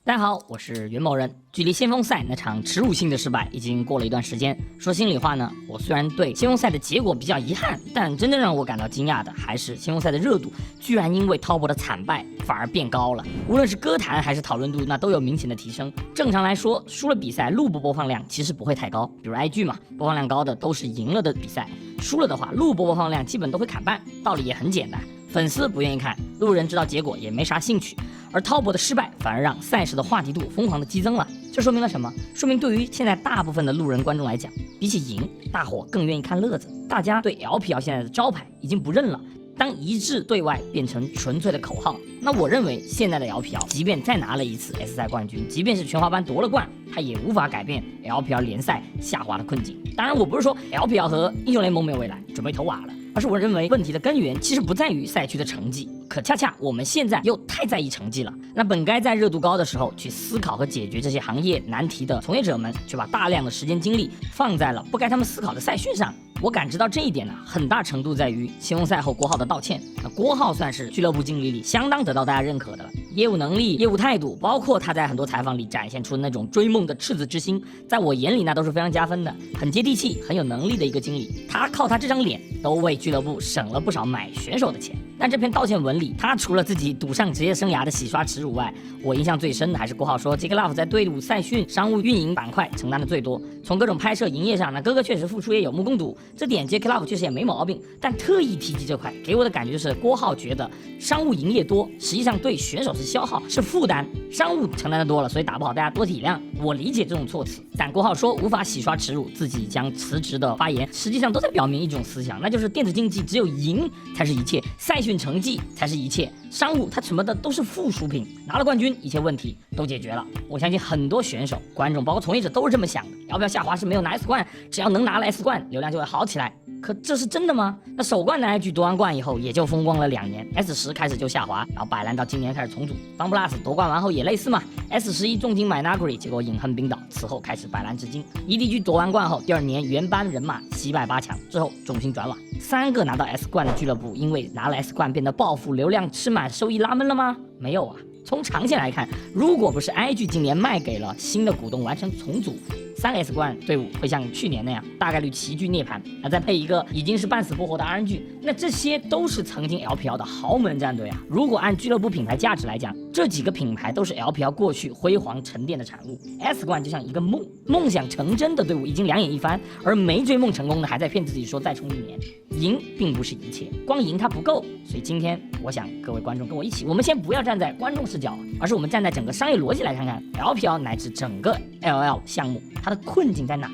大家好，我是袁某人。距离先锋赛那场耻辱性的失败已经过了一段时间。说心里话呢，我虽然对先锋赛的结果比较遗憾，但真正让我感到惊讶的还是先锋赛的热度居然因为滔博的惨败反而变高了。无论是歌坛还是讨论度，那都有明显的提升。正常来说，输了比赛录播放量其实不会太高，比如 IG 嘛，播放量高的都是赢了的比赛，输了的话录播放量基本都会砍半。道理也很简单，粉丝不愿意看，路人知道结果也没啥兴趣。而滔博的失败反而让赛事的话题度疯狂的激增了，这说明了什么？说明对于现在大部分的路人观众来讲，比起赢，大伙更愿意看乐子。大家对 LPL 现在的招牌已经不认了，当一致对外变成纯粹的口号，那我认为现在的 LPL 即便再拿了一次 S 赛冠军，即便是全华班夺了冠，它也无法改变 LPL 联赛下滑的困境。当然，我不是说 LPL 和英雄联盟没有未来，准备投瓦了，而是我认为问题的根源其实不在于赛区的成绩，可恰恰我们现在又太在意成绩了。那本该在热度高的时候去思考和解决这些行业难题的从业者们，却把大量的时间精力放在了不该他们思考的赛训上。我感知到这一点呢，很大程度在于先锋赛后郭浩的道歉。那郭浩算是俱乐部经理里相当得到大家认可的了，业务能力、业务态度，包括他在很多采访里展现出的那种追梦的赤子之心，在我眼里那都是非常加分的，很接地气、很有能力的一个经理。他靠他这张脸都为俱乐部省了不少买选手的钱。但这篇道歉文里，他除了自己赌上职业生涯的洗刷耻辱外，我印象最深的还是郭浩说，J.K. Love 在队伍赛训、商务运营板块承担的最多。从各种拍摄、营业上，那哥哥确实付出也有目共睹，这点 J.K. Love 确实也没毛病。但特意提及这块，给我的感觉就是郭浩觉得商务营业多，实际上对选手是消耗、是负担。商务承担的多了，所以打不好大家多体谅。我理解这种措辞，但郭浩说无法洗刷耻辱，自己将辞职的发言，实际上都在表明一种思想，那就是电子竞技只有赢才是一切，赛训成绩才是一切，商务它什么的都是附属品，拿了冠军一切问题都解决了。我相信很多选手、观众包括从业者都是这么想的，要不要下滑是没有拿 S 冠，只要能拿了 S 冠，流量就会好起来。可这是真的吗？那首冠的 IG 夺完冠以后也就风光了2年， S10 开始就下滑，然后摆烂到今年开始重组。FunPlus 夺冠完后也类似嘛， S11 重金买 Nuguri， 结果饮恨冰岛，此后开始摆烂至今。EDG 夺完冠后第2年原班人马惜败8强之后重新转网，3个拿到 S 冠的俱乐部因为拿了 S 冠变得暴富、流量吃满、收益拉闷了吗？没有啊。从长线来看，如果不是 IG 今年卖给了新的股东完成重组，3个 S 冠队伍会像去年那样大概率齐聚涅槃，那再配一个已经是半死不活的 RNG， 那这些都是曾经 LPL 的豪门战队啊。如果按俱乐部品牌价值来讲，这几个品牌都是 LPL 过去辉煌沉淀的产物。S 冠就像一个梦想成真的队伍已经2眼一翻，而没追梦成功的还在骗自己说再冲1年。赢并不是一切，光赢它不够。所以今天我想各位观众跟我一起，我们先不要站在观众视角，而是我们站在整个商业逻辑来看看 LPL 乃至整个 LOL 项目它的困境在哪儿。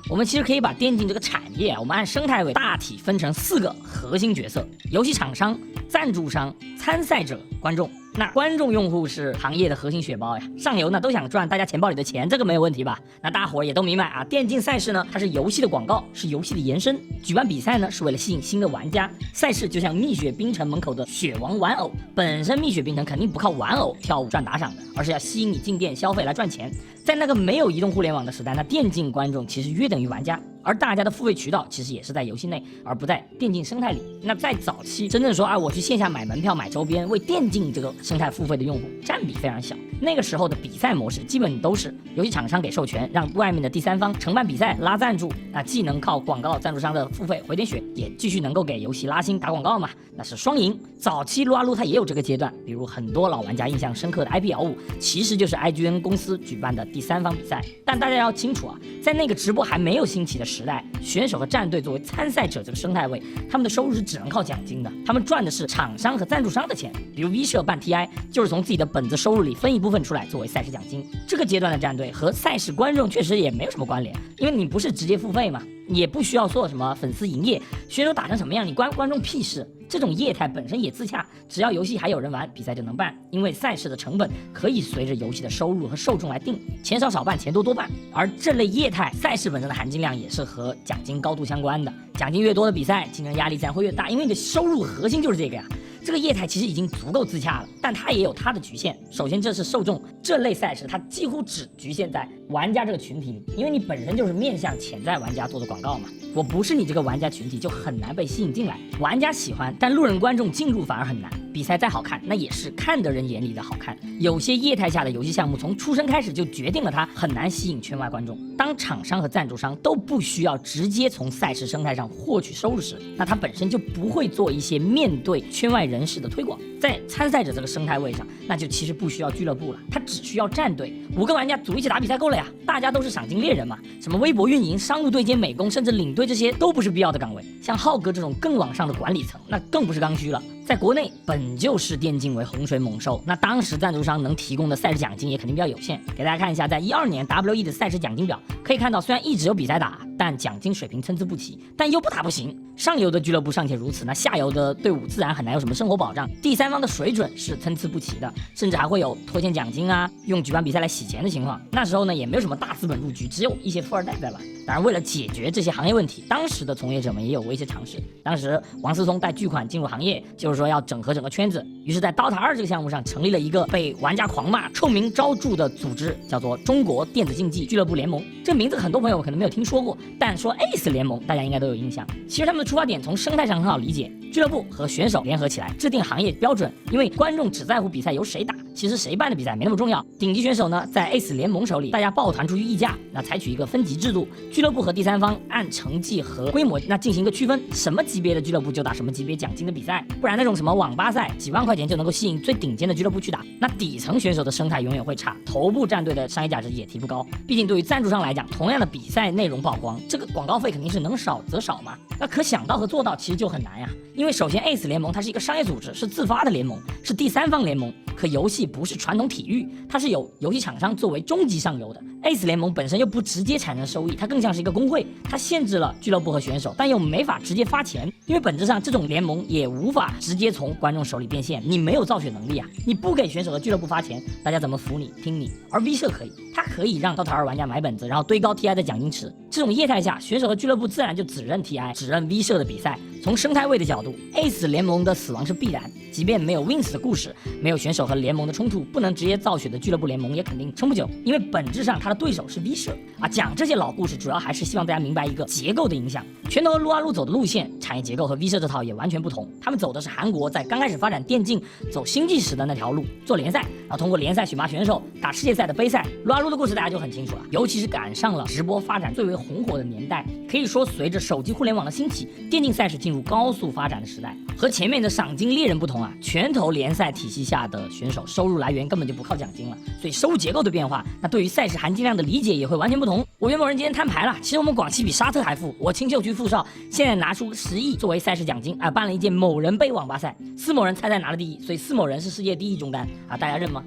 我们其实可以把电竞这个产业我们按生态位大体分成4个核心角色：游戏厂商、赞助商、参赛者、观众。那观众用户是行业的核心血包呀，上游呢都想赚大家钱包里的钱，这个没有问题吧？那大伙也都明白啊，电竞赛事呢它是游戏的广告，是游戏的延伸，举办比赛呢是为了吸引新的玩家。赛事就像蜜雪冰城门口的雪王玩偶，本身蜜雪冰城肯定不靠玩偶跳舞赚打赏的，而是要吸引你进店消费来赚钱。在那个没有移动互联网的时代，那电竞观众其实约等于玩家，而大家的付费渠道其实也是在游戏内，而不在电竞生态里。那在早期真正说我去线下买门票买周边为电竞这个生态付费的用户占比非常小。那个时候的比赛模式基本都是游戏厂商给授权，让外面的第三方承办比赛拉赞助，那既能靠广告赞助商的付费回点血，也继续能够给游戏拉新打广告嘛，那是双赢。早期撸啊撸它也有这个阶段，比如很多老玩家印象深刻的 IPL5其实就是 IGN 公司举办的第三方比赛。但大家要清楚啊，在那个直播还没有兴起的时代，选手和战队作为参赛者这个生态位，他们的收入是只能靠奖金的，他们赚的是厂商和赞助商的钱。比如 V 社办 TI 就是从自己的本子收入里分一部分出来作为赛事奖金。这个阶段的战队和赛事观众确实也没有什么关联，因为你不是直接付费嘛，也不需要做什么粉丝营业，选手打成什么样你关观众屁事。这种业态本身也自洽，只要游戏还有人玩，比赛就能办，因为赛事的成本可以随着游戏的收入和受众来定，钱少少办，钱多多办。而这类业态赛事本身的含金量也是和奖金高度相关的，奖金越多的比赛竞争压力自然会越大，因为你的收入核心就是这个呀。这个业态其实已经足够自洽了，但它也有它的局限。首先，这是受众，这类赛事它几乎只局限在玩家这个群体里，因为你本身就是面向潜在玩家做的广告嘛。我不是你这个玩家群体，就很难被吸引进来。玩家喜欢，但路人观众进入反而很难。比赛再好看，那也是看的人眼里的好看。有些业态下的游戏项目从出生开始就决定了它很难吸引圈外观众。当厂商和赞助商都不需要直接从赛事生态上获取收入时，那它本身就不会做一些面对圈外人士的推广。在参赛者这个生态位上，那就其实不需要俱乐部了，它只需要战队，5个玩家组一起打比赛够了呀。大家都是赏金猎人嘛，什么微博运营、商务对接、美工，甚至领队这些都不是必要的岗位。像浩哥这种更往上的管理层，那更不是刚需了。在国内本就是电竞为洪水猛兽，那当时赞助商能提供的赛事奖金也肯定比较有限。给大家看一下，在12年 WE 的赛事奖金表，可以看到虽然一直有比赛打，但奖金水平参差不齐，但又不打不行。上游的俱乐部尚且如此，那下游的队伍自然很难有什么生活保障。第三方的水准是参差不齐的，甚至还会有拖欠奖金啊，用举办比赛来洗钱的情况。那时候呢，也没有什么大资本入局，只有一些富二代在玩。当然，为了解决这些行业问题，当时的从业者们也有过一些尝试。当时王思聪带巨款进入行业，就是说要整合整个圈子，于是在 DOTA 2这个项目上成立了一个被玩家狂骂、臭名昭著的组织，叫做中国电子竞技俱乐部联盟。这名字很多朋友可能没有听说过，但说 ACE 联盟大家应该都有印象。其实他们的出发点从生态上很好理解，俱乐部和选手联合起来制定行业标准，因为观众只在乎比赛由谁打，其实谁办的比赛没那么重要。顶级选手呢，在 ACE 联盟手里，大家抱团出去议价，那采取一个分级制度，俱乐部和第三方按成绩和规模那进行一个区分，什么级别的俱乐部就打什么级别奖金的比赛，不然那种什么网吧赛几万块钱就能够吸引最顶尖的俱乐部去打，那底层选手的生态永远会差，头部战队的商业价值也提不高。毕竟对于赞助商来讲，同样的比赛内容曝光，这个广告费肯定是能少则少嘛。那可想到和做到其实就很难呀，因为首先 ACE 联盟它是一个商业组织，是自发的联盟，是第三方联盟。可游戏不是传统体育，它是有游戏厂商作为终极上游的。ACE 联盟本身又不直接产生收益，它更像是一个工会，它限制了俱乐部和选手，但又没法直接发钱，因为本质上这种联盟也无法直接从观众手里变现，你没有造血能力啊，你不给选手和俱乐部发钱，大家怎么服你听你？而 V 社可以，它可以让 DOTA 2玩家买本子，然后堆高 TI 的奖金池。这种业态下，选手和俱乐部自然就只认 TI， 只认 V 社的比赛。从生态位的角度 ，ACE 联盟的死亡是必然，即便没有 Wins 的故事，没有选手和联盟的冲突，不能直接造血的俱乐部联盟也肯定撑不久，因为本质上它的对手是 V 社啊。讲这些老故事，主要还是希望大家明白一个结构的影响。拳头和撸啊撸走的路线产业结构和 V 社这套也完全不同，他们走的是韩国在刚开始发展电竞走星际时的那条路，做联赛，然后通过联赛选拔选手，打世界赛的杯赛。撸啊撸的故事大家就很清楚了，尤其是赶上了直播发展最为红火的年代，可以说随着手机互联网的兴起，电竞赛事进入高速发展的时代。和前面的赏金猎人不同啊，拳头联赛体系下的选手收入来源根本就不靠奖金了，所以收入结构的变化，那对于赛事含金量的理解也会完全不同。我原某人今天摊牌了，其实我们广西比沙特还富，我青秀区富少现在拿出10亿作为赛事奖金啊，办了一届某人杯网吧赛，司某人猜猜拿了第1，所以司某人是世界第1中单啊，大家认吗？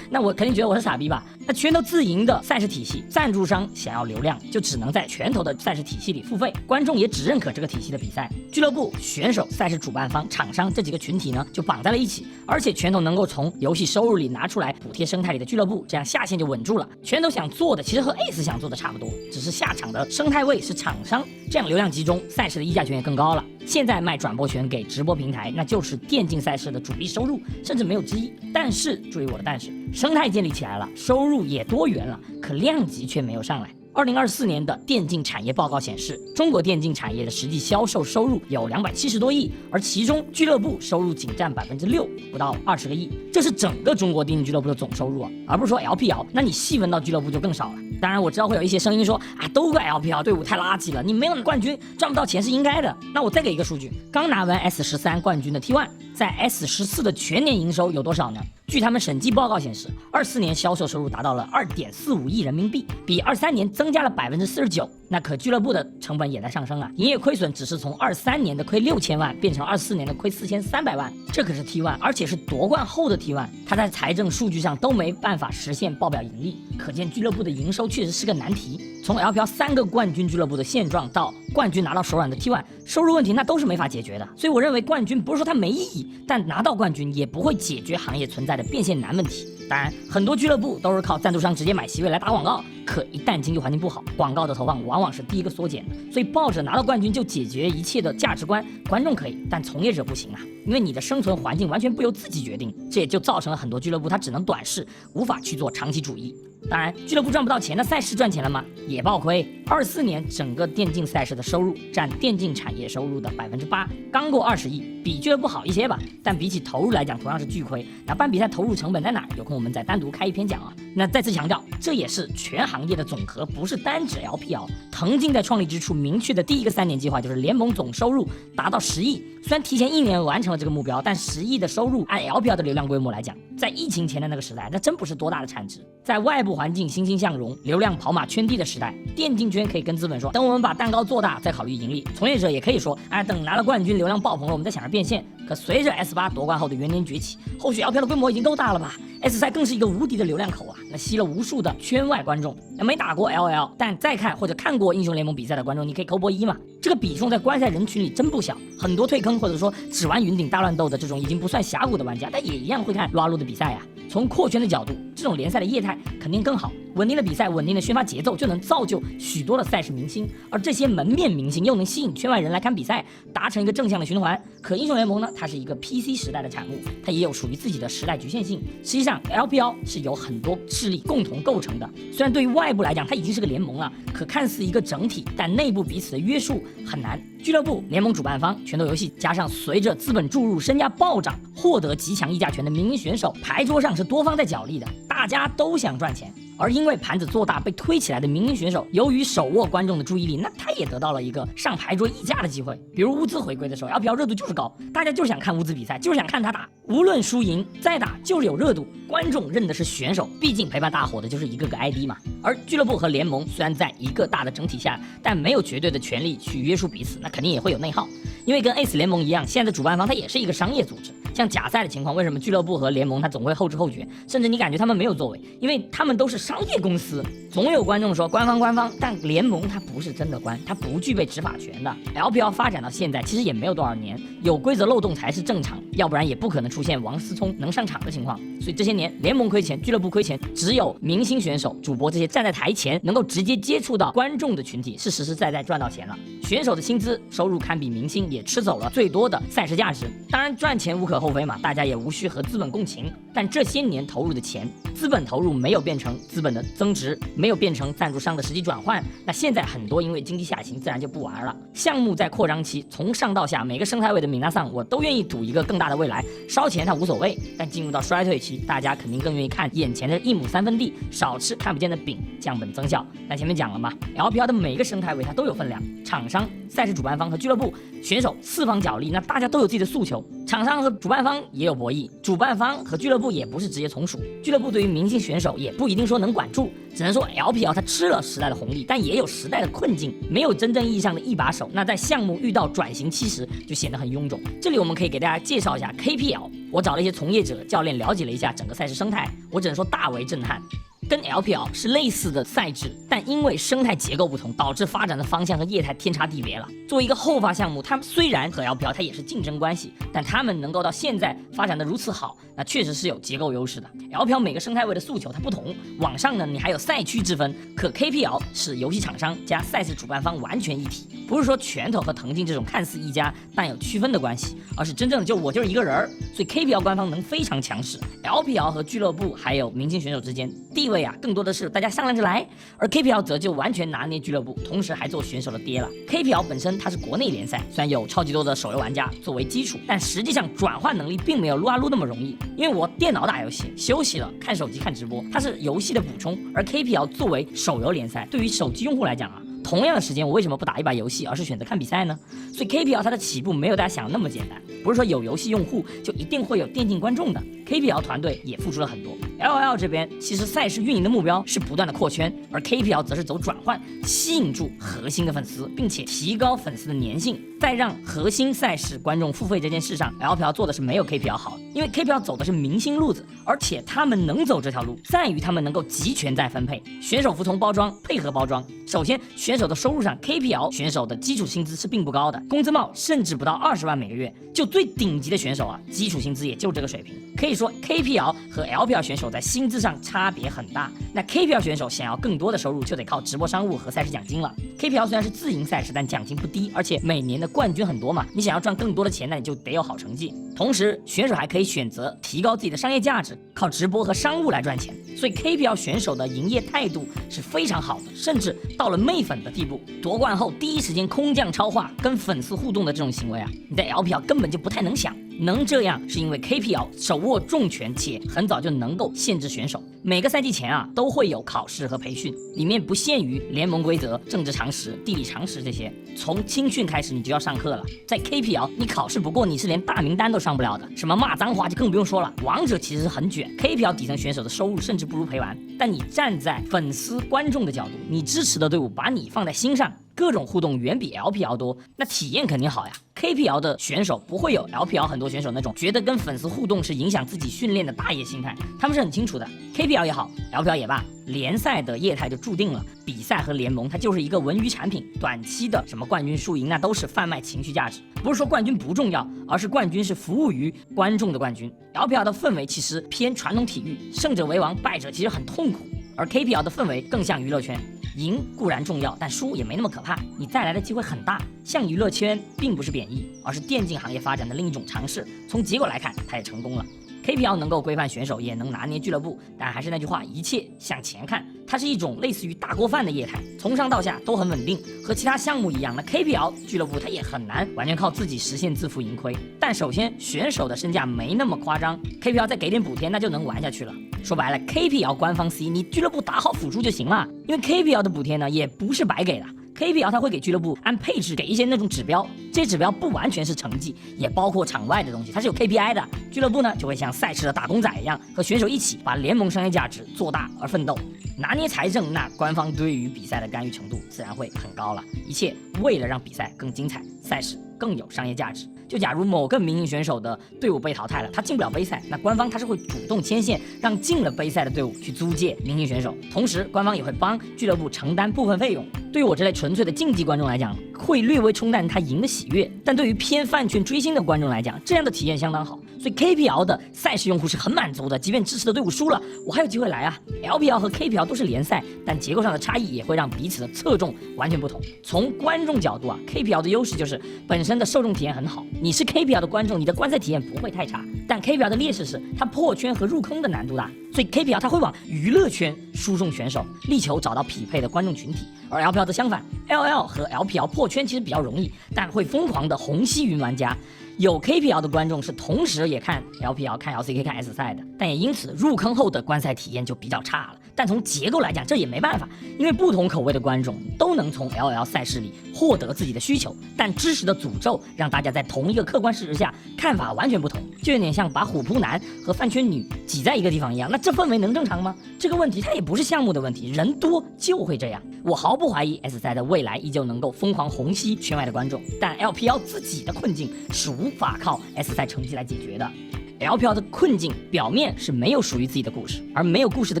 那我肯定觉得我是傻逼吧？那拳头自营的赛事体系，赞助商想要流量，就只能在拳头的赛事体系里付费，观众也只认可这个体系的比赛，俱乐部、选手、赛事主办方、厂商这几个群体呢就绑在了一起，而且拳头能够从游戏收入里拿出来补贴生态里的俱乐部，这样下线就稳住了。拳头想做的其实和 ACE 想做的差不多，只是下场的生态位是厂商，这样流量集中，赛事的议价权也更高了。现在卖转播权给直播平台，那就是电竞赛事的主力收入，甚至没有之一。但是注意我的但是，生态建立起来了，收入也多元了，可量级却没有上来。2024年的电竞产业报告显示，中国电竞产业的实际销售收入有270多亿，而其中俱乐部收入仅占6%，不到20个亿，这是整个中国电竞俱乐部的总收入啊，而不是说 LPL， 那你细分到俱乐部就更少了。当然我知道会有一些声音说啊，都怪 LPL 队伍太垃圾了，你没有冠军赚不到钱是应该的。那我再给一个数据，刚拿完 S13 冠军的 T1， 在 S14 的全年营收有多少呢？据他们审计报告显示，24年销售收入达到了2.45亿人民币，比23年增加了49%。那可俱乐部的成本也在上升啊，营业亏损只是从23年的亏6000万变成24年的亏4300万，这可是 T1， 而且是夺冠后的 T1， 它在财政数据上都没办法实现报表盈利，可见俱乐部的营收确实是个难题。从 LPL 3个冠军俱乐部的现状到冠军拿到手软的 T1， 收入问题那都是没法解决的。所以我认为冠军不是说它没意义，但拿到冠军也不会解决行业存在的变现难问题。当然，很多俱乐部都是靠赞助商直接买席位来打广告，可一旦经济环境不好，广告的投放往往是第一个缩减的。所以抱着拿到冠军就解决一切的价值观，观众可以，但从业者不行啊，因为你的生存环境完全不由自己决定，这也就造成了很多俱乐部它只能短视，无法去做长期主义。当然，俱乐部赚不到钱的赛事赚钱了吗？也爆亏。24年整个电竞赛事的收入占电竞产业收入的8%，刚过20亿，比俱乐部好一些吧，但比起投入来讲，同样是巨亏。那办比赛投入成本在哪儿？有空我们再单独开一篇讲啊。那再次强调，这也是全行业的总和，不是单指 LPL。腾讯在创立之初明确的第一个3年计划就是联盟总收入达到10亿，虽然提前1年完成了这个目标，但10亿的收入按 LPL 的流量规模来讲，在疫情前的那个时代，那真不是多大的产值。在外部环境欣欣向荣、流量跑马圈地的时代，电竞圈可以跟资本说，等我们把蛋糕做大再考虑盈利。从业者也可以说，等拿了冠军流量爆棚了，我们再想着变现。可随着 S8 夺冠后的元年崛起，后续 LPL 的规模已经够大了吧？ S 赛更是一个无敌的流量口啊，那吸了无数的圈外观众。那没打过 LL， 但再看或者看过英雄联盟比赛的观众，你可以扣波1嘛。这个比重在观赛人群里真不小，很多退坑或者说只玩云顶大乱斗的这种已经不算峡谷的玩家，但也一样会看撸啊撸的比赛呀。从扩圈的角度，这种联赛的业态肯定更好，稳定的比赛、稳定的宣发节奏，就能造就许多的赛事明星，而这些门面明星又能吸引圈外人来看比赛，达成一个正向的循环。可英雄联盟呢，它是一个 PC 时代的产物，它也有属于自己的时代局限性。实际上 LPL 是由很多势力共同构成的，虽然对于外部来讲它已经是个联盟了，可看似一个整体，但内部彼此的约束很难。俱乐部、联盟主办方、拳头游戏，加上随着资本注入身价暴涨、获得极强议价权的明星选手，牌桌上是多方在角力的，大家都想赚钱。而因为盘子做大被推起来的明星选手，由于手握观众的注意力，那他也得到了一个上牌桌议价的机会。比如乌兹回归的时候，LPL 热度就是高，大家就想看乌兹比赛，就是想看他打，无论输赢再打就是有热度，观众认的是选手，毕竟陪伴大伙的就是一个个 ID 嘛。而俱乐部和联盟虽然在一个大的整体下，但没有绝对的权利去约束彼此，那肯定也会有内耗。因为跟 ACE 联盟一样，现在的主办方它也是一个商业组织。像假赛的情况，为什么俱乐部和联盟它总会后知后觉，甚至你感觉他们没有作为？因为他们都是商业公司。总有观众说官方，但联盟它不是真的官，它不具备执法权的。LPL 发展到现在其实也没有多少年，有规则漏洞才是正常，要不然也不可能出现王思聪能上场的情况。所以这些年联盟亏钱，俱乐部亏钱，只有明星选手、主播这些站在台前能够直接接触到观众的群体是实实在在赚到钱了。选手的薪资收入堪比明星，也吃走了最多的赛事价值。当然赚钱无可厚非嘛，大家也无需和资本共情。但这些年投入的钱，资本投入没有变成资本的增值，没有变成赞助商的实际转换，那现在很多因为经济下行自然就不玩了。项目在扩张期，从上到下每个生态位的米纳桑我都愿意赌一个更大的未来，烧钱它无所谓。但进入到衰退期，大家肯定更愿意看眼前的1亩3分地，少吃看不见的饼，降本增效。那前面讲了嘛， LPL 的每个生态位它都有分量，厂商、赛事主办方和俱乐部、选手4方角力，那大家都有自己的诉求。厂商和主办方也有博弈，主办方和俱乐部也不是直接从属，俱乐部对于明星选手也不一定说能管住，只能说 LPL 它吃了时代的红利，但也有时代的困境，没有真正意义上的一把手。那在项目遇到转型期时，就显得很臃肿。这里我们可以给大家介绍一下 KPL， 我找了一些从业者、教练了解了一下整个赛事生态，我只能说大为震撼。跟 LPL 是类似的赛制，但因为生态结构不同，导致发展的方向和业态天差地别了。作为一个后发项目，他们虽然和 LPL 它也是竞争关系，但他们能够到现在发展的如此好，那确实是有结构优势的。LPL 每个生态位的诉求它不同，网上呢你还有赛区之分，可 KPL 是游戏厂商加赛事主办方完全一体，不是说拳头和腾讯这种看似一家但有区分的关系，而是真正的就我就是一个人儿。所以 KPL 官方能非常强势，LPL 和俱乐部还有明星选手之间地位更多的是大家商量着来，而 KPL 则就完全拿捏俱乐部，同时还做选手的爹了。KPL 本身它是国内联赛，虽然有超级多的手游玩家作为基础，但实际上转换能力并没有撸啊撸那么容易。因为我电脑打游戏，休息了看手机看直播，它是游戏的补充，而 KPL 作为手游联赛，对于手机用户来讲同样的时间我为什么不打一把游戏，而是选择看比赛呢？所以 KPL 它的起步没有大家想的那么简单，不是说有游戏用户就一定会有电竞观众的。KPL 团队也付出了很多。LOL 这边其实赛事运营的目标是不断的扩圈，而 KPL 则是走转换，吸引住核心的粉丝，并且提高粉丝的粘性，再让核心赛事观众付费这件事上 ，LPL 做的是没有 KPL 好，因为 KPL 走的是明星路子，而且他们能走这条路，在于他们能够集权再分配，选手服从包装，配合包装。首先，选手的收入上 ，KPL 选手的基础薪资是并不高的，工资帽甚至不到20万每个月，就最顶级的选手基础薪资也就这个水平，可以说 KPL 和 LPL 选手在薪资上差别很大。那 KPL 选手想要更多的收入，就得靠直播商务和赛事奖金了。KPL 虽然是自营赛事，但奖金不低，而且每年的冠军很多嘛，你想要赚更多的钱，那你就得有好成绩。同时，选手还可以选择提高自己的商业价值，靠直播和商务来赚钱。所以 KPL 选手的营业态度是非常好的，甚至到了媚粉的地步。夺冠后第一时间空降超话，跟粉丝互动的这种行为啊，你在 LPL 根本就不太能想。能这样是因为 KPL 手握重权，且很早就能够限制选手。每个赛季前啊都会有考试和培训，里面不限于联盟规则、政治常识、地理常识这些，从青训开始你就要上课了。在 KPL 你考试不过，你是连大名单都上不了的，什么骂脏话就更不用说了。王者其实很卷， KPL 底层选手的收入甚至不如陪玩，但你站在粉丝观众的角度，你支持的队伍把你放在心上，各种互动远比 LPL 多，那体验肯定好呀。KPL 的选手不会有 LPL 很多选手那种觉得跟粉丝互动是影响自己训练的大爷心态，他们是很清楚的。KPL 也好 LPL 也罢，联赛的业态就注定了，比赛和联盟它就是一个文娱产品，短期的什么冠军输赢那都是贩卖情绪价值。不是说冠军不重要，而是冠军是服务于观众的冠军。LPL 的氛围其实偏传统体育，胜者为王，败者其实很痛苦，而 KPL 的氛围更像娱乐圈。赢固然重要，但输也没那么可怕，你再来的机会很大。像娱乐圈并不是贬义，而是电竞行业发展的另一种尝试。从结果来看，它也成功了。KPL 能够规范选手，也能拿捏俱乐部，但还是那句话，一切向前看。它是一种类似于大锅饭的业态，从上到下都很稳定。和其他项目一样，那 KPL 俱乐部它也很难完全靠自己实现自负盈亏。但首先选手的身价没那么夸张， KPL 再给点补贴，那就能玩下去了。说白了 ，KPL 官方 C， 你俱乐部打好辅助就行了。因为 KPL 的补贴呢，也不是白给的。KPL 它会给俱乐部按配置给一些那种指标，这些指标不完全是成绩，也包括场外的东西，它是有 KPI 的。俱乐部呢就会像赛事的打工仔一样，和选手一起把联盟商业价值做大而奋斗。拿捏财政，那官方对于比赛的干预程度自然会很高了。一切为了让比赛更精彩，赛事更有商业价值。就假如某个明星选手的队伍被淘汰了，他进不了杯赛，那官方他是会主动牵线，让进了杯赛的队伍去租借明星选手，同时官方也会帮俱乐部承担部分费用。对于我这类纯粹的竞技观众来讲，会略微冲淡他赢的喜悦，但对于偏饭圈追星的观众来讲，这样的体验相当好。所以 KPL 的赛事用户是很满足的，即便支持的队伍输了，我还有机会来啊。LPL 和 KPL 都是联赛，但结构上的差异也会让彼此的侧重完全不同。从观众角度啊 ，KPL 的优势就是本身的受众体验很好，你是 KPL 的观众，你的观赛体验不会太差。但 KPL 的劣势是它破圈和入坑的难度大，所以 KPL 它会往娱乐圈输送选手，力求找到匹配的观众群体。而 LPL 则相反 ，LL 和 LPL 破圈其实比较容易，但会疯狂的虹吸云玩家。有 KPL 的观众是同时也看 LPL、看 LCK、看 S 赛的，但也因此入坑后的观赛体验就比较差了。但从结构来讲，这也没办法，因为不同口味的观众都能从 LL 赛事里获得自己的需求，但知识的诅咒让大家在同一个客观事实下看法完全不同，就有点像把虎扑男和饭圈女挤在一个地方一样。那这氛围能正常吗？这个问题它也不是项目的问题，人多就会这样。我毫不怀疑 S 赛的未来依旧能够疯狂虹吸圈外的观众，但 LPL 自己的困境是无法靠 S 赛成绩来解决的。LPL 的困境表面是没有属于自己的故事，而没有故事的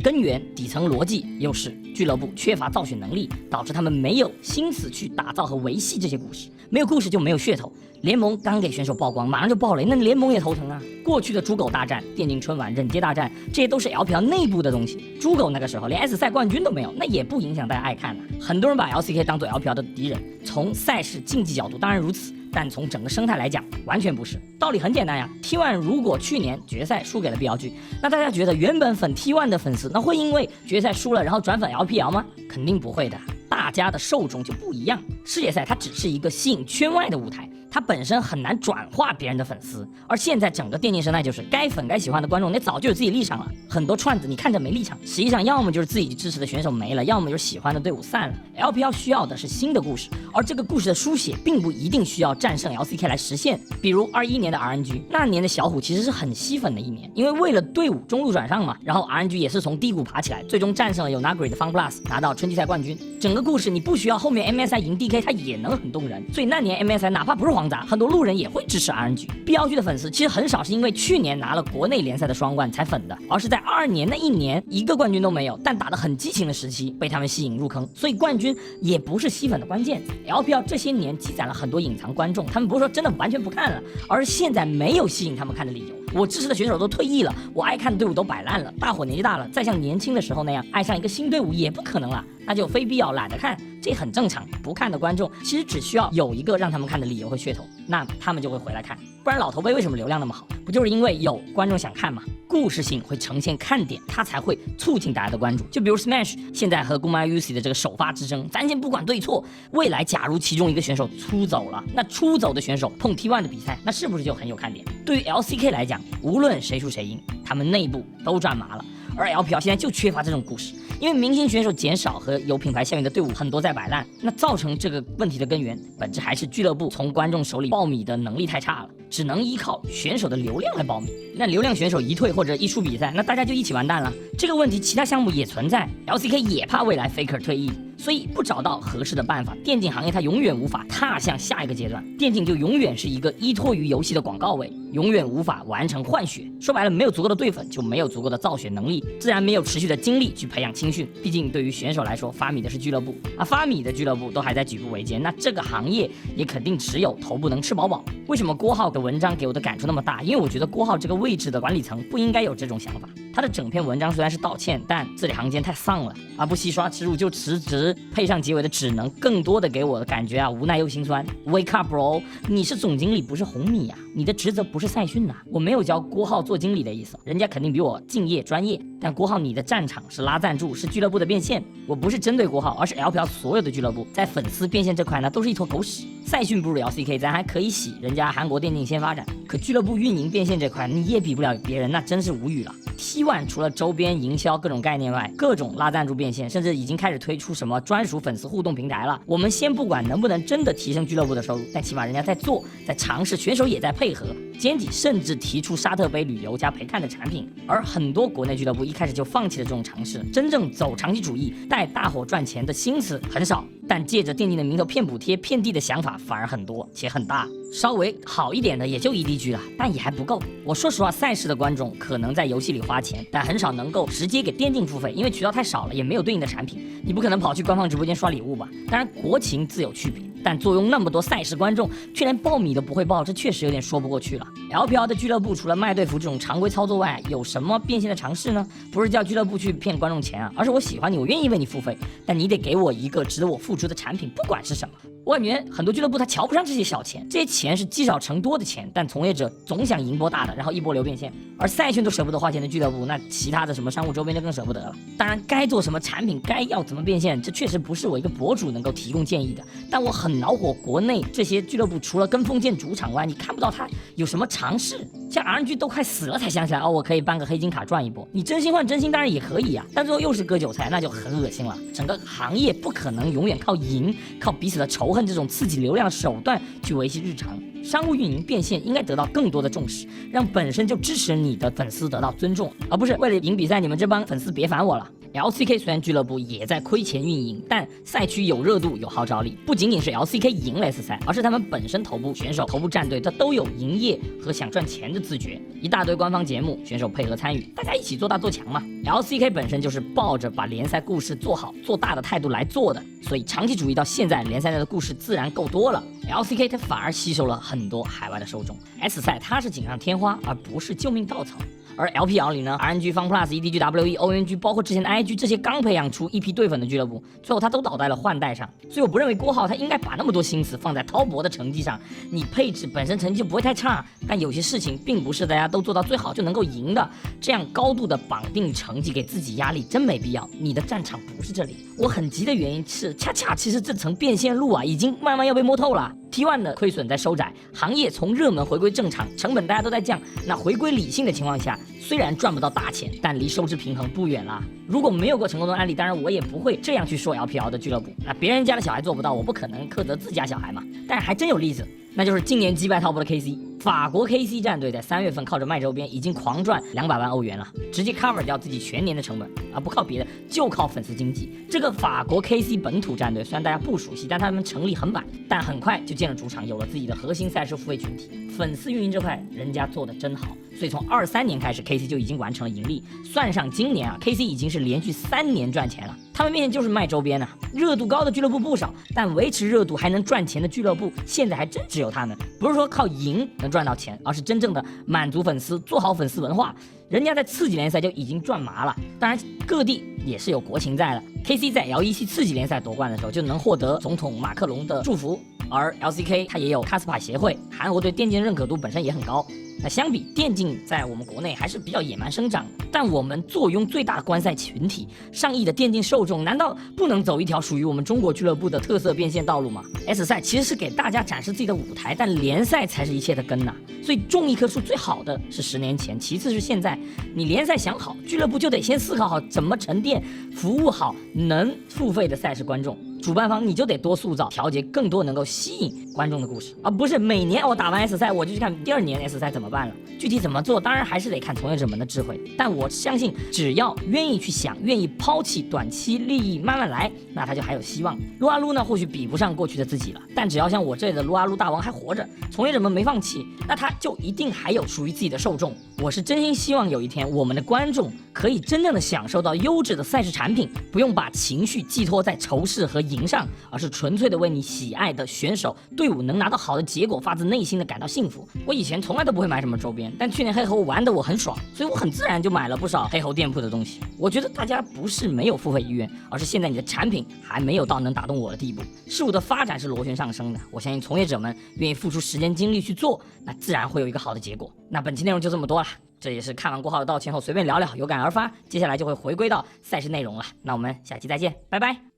根源底层逻辑又是俱乐部缺乏造血能力，导致他们没有心思去打造和维系这些故事。没有故事就没有噱头，联盟刚给选手曝光马上就爆雷，那联盟也头疼啊。过去的猪狗大战、电竞春晚、忍街大战，这些都是 LPL 内部的东西。猪狗那个时候连 S 赛冠军都没有，那也不影响大家爱看啊。很多人把 LCK 当做 LPL 的敌人，从赛事竞技角度当然如此，但从整个生态来讲完全不是。道理很简单呀， T1 如果去年决赛输给了 BLG， 那大家觉得原本粉 T1 的粉丝那会因为决赛输了然后转粉 LPL 吗？肯定不会的，大家的受众就不一样。世界赛它只是一个吸引圈外的舞台，它本身很难转化别人的粉丝。而现在整个电竞生态就是该粉该喜欢的观众那早就有自己立场了，很多串子你看着没立场，实际上要么就是自己支持的选手没了，要么就是喜欢的队伍散了。 LPL 需要的是新的故事，而这个故事的书写并不一定需要战胜 LCK 来实现。比如21年的 RNG， 那年的小虎其实是很吸粉的一年，因为为了队伍中路转上嘛，然后 RNG 也是从低谷爬起来，最终战胜了有 Nuguri 的 FunPlus， 拿到春季赛冠军。整个故事你不需要后面 MSI 赢 DK 它也能很动人，所以那年 MSI 哪怕不是黄杂，很多路人也会支持 RNG。BLG 的粉丝其实很少是因为去年拿了国内联赛的双冠才粉的，而是在22年那一年一个冠军都没有，但打得很激情的时期被他们吸引入坑，所以冠军也不是吸粉的关键。LPL 这些年积攒了很多隐藏观众，他们不是说真的完全不看了，而是现在没有吸引他们看的理由。我支持的选手都退役了，我爱看的队伍都摆烂了，大伙年纪大了，再像年轻的时候那样爱上一个新队伍也不可能了，那就非必要懒得看，这很正常。不看的观众其实只需要有一个让他们看的理由和噱头，那他们就会回来看。不然老头杯为什么流量那么好？不就是因为有观众想看吗？故事性会呈现看点，它才会促进大家的关注。就比如 Smash 现在和 Guma UC 的这个首发之争，咱先不管对错，未来假如其中一个选手出走了，那出走的选手碰 T1 的比赛，那是不是就很有看点？对于 LCK 来讲，无论谁输谁赢，他们内部都赚麻了。而 LPL 现在就缺乏这种故事，因为明星选手减少和有品牌效应的队伍很多在摆烂，那造成这个问题的根源，本质还是俱乐部从观众手里爆米的能力太差了，只能依靠选手的流量来爆米。那流量选手一退或者一输比赛，那大家就一起完蛋了。这个问题其他项目也存在 ，LCK 也怕未来 Faker 退役。所以不找到合适的办法，电竞行业它永远无法踏向下一个阶段，电竞就永远是一个依托于游戏的广告位，永远无法完成换血。说白了，没有足够的对粉，就没有足够的造血能力，自然没有持续的精力去培养青训。毕竟对于选手来说，发米的是俱乐部，发米的俱乐部都还在举步维艰，那这个行业也肯定只有头部能吃饱饱。为什么郭浩的文章给我的感触那么大？因为我觉得郭浩这个位置的管理层不应该有这种想法。他的整篇文章虽然是道歉，但字里行间太丧了，不洗刷耻辱就辞职，配上结尾的只能，更多的给我的感觉无奈又心酸。Wake up bro， 你是总经理不是红米啊，你的职责不是赛训啊。我没有教郭浩做经理的意思，人家肯定比我敬业专业，但郭浩你的战场是拉赞助，是俱乐部的变现。我不是针对郭浩，而是 LPL 所有的俱乐部在粉丝变现这块呢都是一坨狗屎。赛训不如 LCK， 咱还可以洗，人家韩国电竞先发展，可俱乐部运营变现这块你也比不了别人，那真是无语了。T1 除了周边营销各种概念外，各种拉赞助变现，甚至已经开始推出什么专属粉丝互动平台了。我们先不管能不能真的提升俱乐部的收入，但起码人家在做，在尝试，选手也在配合。兼体甚至提出沙特杯旅游加陪看的产品，而很多国内俱乐部一开始就放弃了这种尝试，真正走长期主义带大伙赚钱的心思很少，但借着电竞的名头骗补贴骗地的想法反而很多且很大。稍微好一点的也就EDG了，但也还不够。我说实话，赛事的观众可能在游戏里花钱，但很少能够直接给电竞付费，因为渠道太少了，也没有对应的产品，你不可能跑去官方直播间刷礼物吧？当然国情自有区别，但坐拥那么多赛事观众，却连爆米都不会爆，这确实有点说不过去了。LPL 的俱乐部除了卖队服这种常规操作外，有什么变现的尝试呢？不是叫俱乐部去骗观众钱啊，而是我喜欢你，我愿意为你付费，但你得给我一个值得我付出的产品，不管是什么。我感觉很多俱乐部他瞧不上这些小钱，这些钱是积少成多的钱，但从业者总想赢波大的，然后一波流变现。而赛训都舍不得花钱的俱乐部，那其他的什么商务周边就更舍不得了。当然，该做什么产品，该要怎么变现，这确实不是我一个博主能够提供建议的。但我很恼火，国内这些俱乐部除了跟风建主场外，你看不到他有什么尝试。像 RNG 都快死了才想起来，我可以办个黑金卡赚一波。你真心换真心当然也可以啊，但最后又是割韭菜，那就很恶心了。整个行业不可能永远靠赢、靠彼此的仇恨这种刺激流量的手段去维系日常。商务运营变现应该得到更多的重视，让本身就支持你的粉丝得到尊重，而不是为了赢比赛你们这帮粉丝别烦我了。LCK 虽然俱乐部也在亏钱运营，但赛区有热度有号召力，不仅仅是 LCK 赢了 S 赛，而是他们本身头部选手、头部战队，这都有营业和想赚钱的自觉。一大堆官方节目，选手配合参与，大家一起做大做强嘛。LCK 本身就是抱着把联赛故事做好做大的态度来做的，所以长期主义到现在，联赛内的故事自然够多了。LCK 它反而吸收了很多海外的受众 ，S 赛它是锦上添花，而不是救命稻草。而 LPL 里呢 ，RNG、FunPlus、EDG、WE、ONG， 包括之前的 IG 这些刚培养出一批对粉的俱乐部，最后他都倒在了换代上。所以我不认为郭浩他应该把那么多心思放在滔博的成绩上。你配置本身成绩就不会太差，但有些事情并不是大家都做到最好就能够赢的。这样高度的绑定成绩，给自己压力真没必要。你的战场不是这里。我很急的原因是，恰恰其实这层变现路已经慢慢要被摸透了。T1 的亏损在收窄，行业从热门回归正常，成本大家都在降，那回归理性的情况下，虽然赚不到大钱，但离收支平衡不远啦。如果没有过成功的案例，当然我也不会这样去说 LPL 的俱乐部。那别人家的小孩做不到，我不可能苛责自家小孩嘛。但是还真有例子，那就是今年击败滔博的 KC。法国 KC 战队在3月份靠着卖周边已经狂赚200万欧元了，直接 cover 掉自己全年的成本，不靠别的，就靠粉丝经济。这个法国 KC 本土战队虽然大家不熟悉，但他们成立很晚，但很快就建了主场，有了自己的核心赛事付费群体。粉丝运营这块人家做的真好，所以从23年开始 KC 就已经完成了盈利，算上今年KC 已经是连续3年赚钱了。他们面前就是卖周边啊。热度高的俱乐部不少，但维持热度还能赚钱的俱乐部，现在还真只有他们。不是说靠赢能赚到钱，而是真正的满足粉丝，做好粉丝文化。人家在次级联赛就已经赚麻了，当然各地也是有国情在了。KC 在 L1 次级联赛夺冠的时候就能获得总统马克龙的祝福，而 LCK 它也有卡斯帕协会，韩国对电竞认可度本身也很高。那相比电竞在我们国内还是比较野蛮生长的，但我们坐拥最大的观赛群体，上亿的电竞受众，难道不能走一条属于我们中国俱乐部的特色变现道路吗？ S 赛其实是给大家展示自己的舞台，但联赛才是一切的根呐。所以种一棵树最好的是10年前，其次是现在。你联赛想好，俱乐部就得先思考好怎么沉淀，服务好能付费的赛事观众。主办方你就得多塑造、调节更多能够吸引观众的故事，而不是每年我打完 S 赛我就去看第2年 S 赛怎么办了。具体怎么做，当然还是得看从业者们的智慧。但我相信，只要愿意去想，愿意抛弃短期利益，慢慢来，那他就还有希望。撸啊撸呢，或许比不上过去的自己了，但只要像我这里的撸啊撸大王还活着，从业者们没放弃，那他就一定还有属于自己的受众。我是真心希望有一天，我们的观众可以真正的享受到优质的赛事产品，不用把情绪寄托在仇视和赢上，而是纯粹的为你喜爱的选手队伍能拿到好的结果，发自内心的感到幸福。我以前从来都不会买什么周边，但去年黑猴玩的我很爽，所以我很自然就买了不少黑猴店铺的东西。我觉得大家不是没有付费意愿，而是现在你的产品还没有到能打动我的地步。事物的发展是螺旋上升的，我相信从业者们愿意付出时间精力去做，那自然会有一个好的结果。那本期内容就这么多了，这也是看完国浩的道歉后随便聊聊，有感而发，接下来就会回归到赛事内容了。那我们下期再见，拜拜。